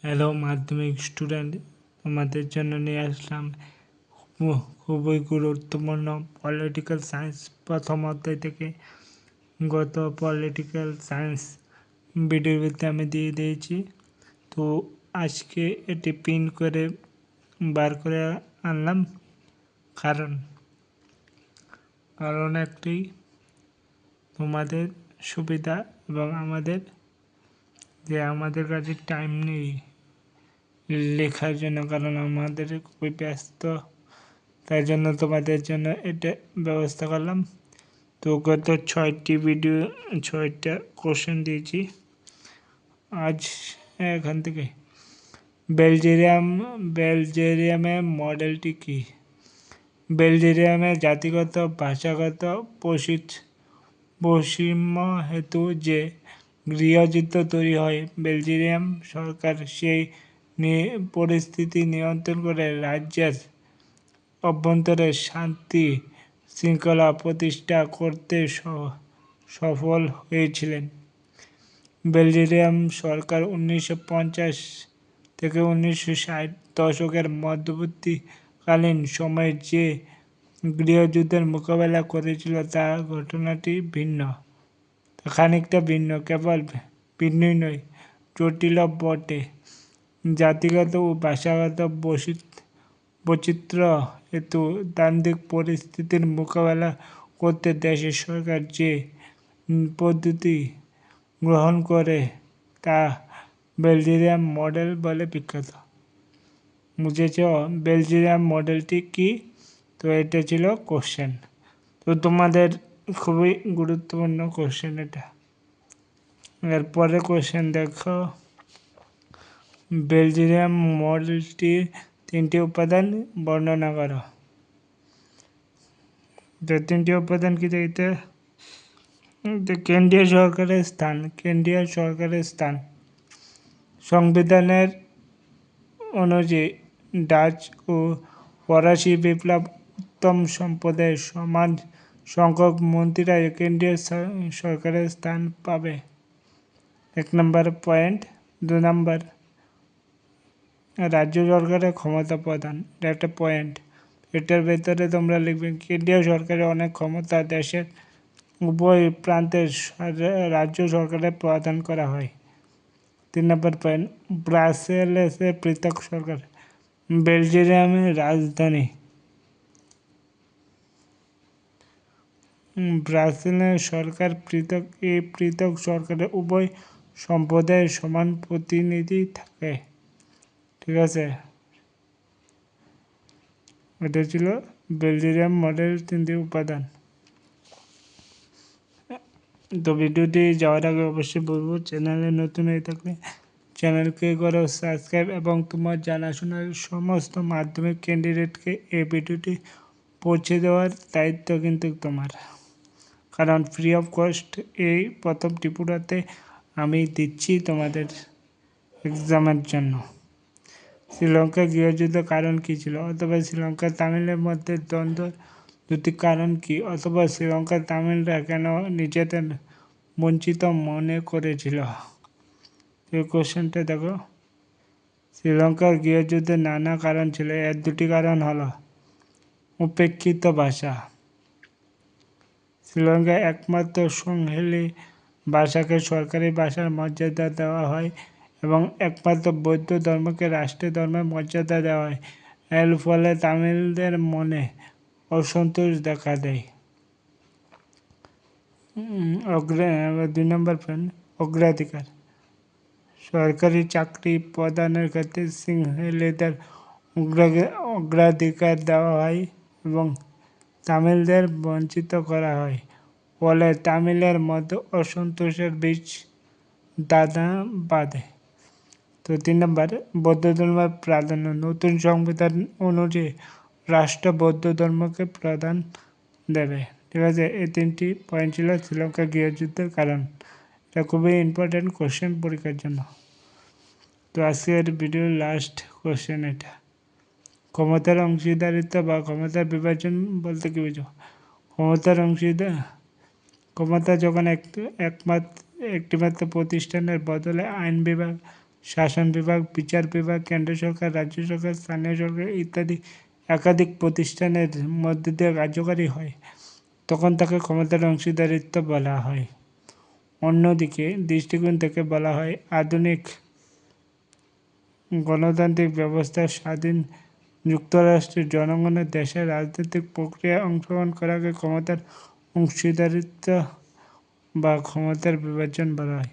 Hello মাধ্যমিক student, তোমাদের জন্য নিয়ে আসলাম খুবই গুরুত্বপূর্ণ পলিটিক্যাল সায়েন্স প্রথম অধ্যায় থেকে। গত পলিটিক্যাল সায়েন্স ভিডিওতে আমি দিয়ে দিয়েছি, তো আজকে এটি পিন করে বার করে আনলাম। কারণ একটি তোমাদের সুবিধা এবং আমাদের কাছে টাইম নেই লেখার জন্য, কারণ আমাদের খুবই ব্যস্ত, তাই জন্য তোমাদের জন্য এটা ব্যবস্থা করলাম। তো গত 6টা কোশ্চেন দিয়েছি। আজ এখান থেকে বেলজিয়ামের মডেলটি কি? বেলজিয়ামের জাতিগত ভাষাগত বৈষম্য হেতু যে গৃহযুদ্ধ তৈরি হয়, বেলজিয়াম সরকার সেই পরিস্থিতি নিয়ন্ত্রণ করে রাজ্যের অভ্যন্তরে শান্তি শৃঙ্খলা প্রতিষ্ঠা করতে সফল হয়েছিলেন। বেলজিয়াম সরকার 1950 থেকে 1960 দশকের মধ্যবর্তীকালীন সময়ে যে গৃহযুদ্ধের মোকাবেলা করেছিল তা ঘটনাটি খানিকটা ভিন্ন, কেবল ভিন্নই নয়, জটিল বটে। জাতিগত ও ভাষাগত বৈচিত্র্য হেতু দ্বন্দ্বিক পরিস্থিতির মোকাবেলা করতে দেশের সরকার যে পদ্ধতি গ্রহণ করে তা বেলজিয়াম মডেল বলে বিখ্যাত। বুঝেছ বেলজিয়াম মডেলটি কি? তো এটা ছিল কোশ্চেন। তো তোমাদের খুবই গুরুত্বপূর্ণ কোশ্চেন এটা। এরপরে কোশ্চেন দেখো, বেলজিয়াম মডেলটির 3টি উপাদান বর্ণনা করো। তো 3টি উপাদান কি দেখতে? কেন্দ্রীয় সরকারের স্থান সংবিধানের অনুযায়ী ডাচ ও ফরাসি বিপ্লব উত্তম সম্পদের সমান সংখ্যক মন্ত্রীরা কেন্দ্রীয় সরকারের স্থান পাবে। 1 নম্বর পয়েন্ট। 2 নম্বর, রাজ্য সরকারের ক্ষমতা প্রদান, এটা একটা পয়েন্ট। এটার ভেতরে তোমরা লিখবে কেন্দ্রীয় সরকারের অনেক ক্ষমতা দেশের উভয় প্রান্তের রাজ্য সরকারে প্রদান করা হয়। 3 নম্বর পয়েন্ট, ব্রাসেলসে পৃথক সরকার, বেলজিয়ামের রাজধানী ব্রাসেলের সরকার পৃথক। এই পৃথক সরকারে উভয় সম্প্রদায়ের সমান প্রতিনিধি থাকে। ঠিক আছে, এটা ছিল বেলজিয়াম মডেল 3টি উপাদান। তো ভিডিওটি যাওয়ার আগে অবশ্যই বলবো, চ্যানেলে নতুন হয়ে থাকলে চ্যানেলকে করো সাবস্ক্রাইব এবং তোমার জানাশোনার সমস্ত মাধ্যমিক ক্যান্ডিডেটকে এই ভিডিওটি পৌঁছে দেওয়ার দায়িত্ব কিন্তু তোমার, কারণ ফ্রি অফ কস্ট এই প্রথম ত্রিপুরাতে আমি দিচ্ছি তোমাদের এক্সামের জন্য। শ্রীলঙ্কা গৃহযুদ্ধের কারণ কী ছিল, অথবা শ্রীলঙ্কা তামিলের মধ্যে দ্বন্দ্ব দুটি কারণ কি, অথবা শ্রীলঙ্কার তামিলরা কেন নিজেদের বঞ্চিত মনে করেছিল। এই কোশ্চেনটা দেখো, শ্রীলঙ্কার গৃহযুদ্ধের নানা কারণ ছিল। এর দুটি কারণ হলো উপেক্ষিত ভাষা, শ্রীলঙ্কায় একমাত্র সোয়াহিলি ভাষাকে সরকারি ভাষার মর্যাদা দেওয়া হয় এবং একমাত্র বৌদ্ধ ধর্মকে রাষ্ট্রীয় ধর্মের মর্যাদা দেওয়া হয়। এর ফলে তামিলদের মনে অসন্তোষ দেখা দেয়। 2 নম্বর পয়েন্ট, অগ্রাধিকার, সরকারি চাকরি প্রদানের ক্ষেত্রে সিংহলীদের অগ্রাধিকার দেওয়া হয় এবং তামিলদের বঞ্চিত করা হয়, ফলে তামিলের মধ্যে অসন্তোষের বীজ দানা বাঁধে। তো 3 নম্বর, বৌদ্ধ ধর্মের প্রাধান্য, নতুন সংবিধান অনুযায়ী রাষ্ট্র বৌদ্ধ ধর্মকে প্রাধান্য দেবে। ঠিক আছে, এই 3টি পয়েন্ট ছিল শ্রীলঙ্কা গৃহযুদ্ধের কারণ। এটা খুবই ইম্পর্টেন্ট কোশ্চেন পরীক্ষার জন্য। তো আজকের ভিডিওর লাস্ট কোশ্চেন এটা, ক্ষমতার অংশীদারিত্ব বা ক্ষমতার বিভাজন বলতে কী বুঝো? ক্ষমতা যখন একটিমাত্র প্রতিষ্ঠানের বদলে আইন বিভাগ, শাসন বিভাগ, বিচার বিভাগ, কেন্দ্র সরকার, রাজ্য সরকার, স্থানীয় সরকার ইত্যাদি একাধিক প্রতিষ্ঠানের মধ্যে দিয়ে কার্যকারী হয়, তখন তাকে ক্ষমতার অংশীদারিত্ব বলা হয়। অন্যদিকে দৃষ্টিকোণ থেকে বলা হয় আধুনিক গণতান্ত্রিক ব্যবস্থা স্বাধীন যুক্তরাষ্ট্রের জনগণের দেশের রাজনৈতিক প্রক্রিয়ায় অংশগ্রহণ করাকে ক্ষমতার অংশীদারিত্ব বা ক্ষমতার বিভাজন বলা হয়।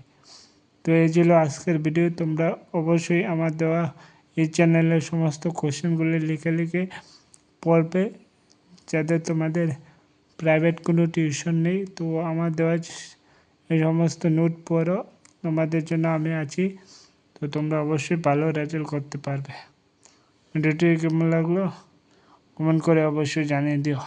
তো এই ছিল আজকের ভিডিও। তোমরা অবশ্যই আমার দেওয়া এই চ্যানেলের সমস্ত কোশ্চেনগুলি লিখে পড়বে, যাতে তোমাদের প্রাইভেট কোনো টিউশন নেই। তো আমার দেওয়া এই সমস্ত নোট পড়ো, তোমাদের জন্য আমি আছি। তো তোমরা অবশ্যই ভালো রেজাল্ট করতে পারবে। ভিডিওটি কেমন লাগলো কমেন্ট করে অবশ্যই জানিয়ে দিও।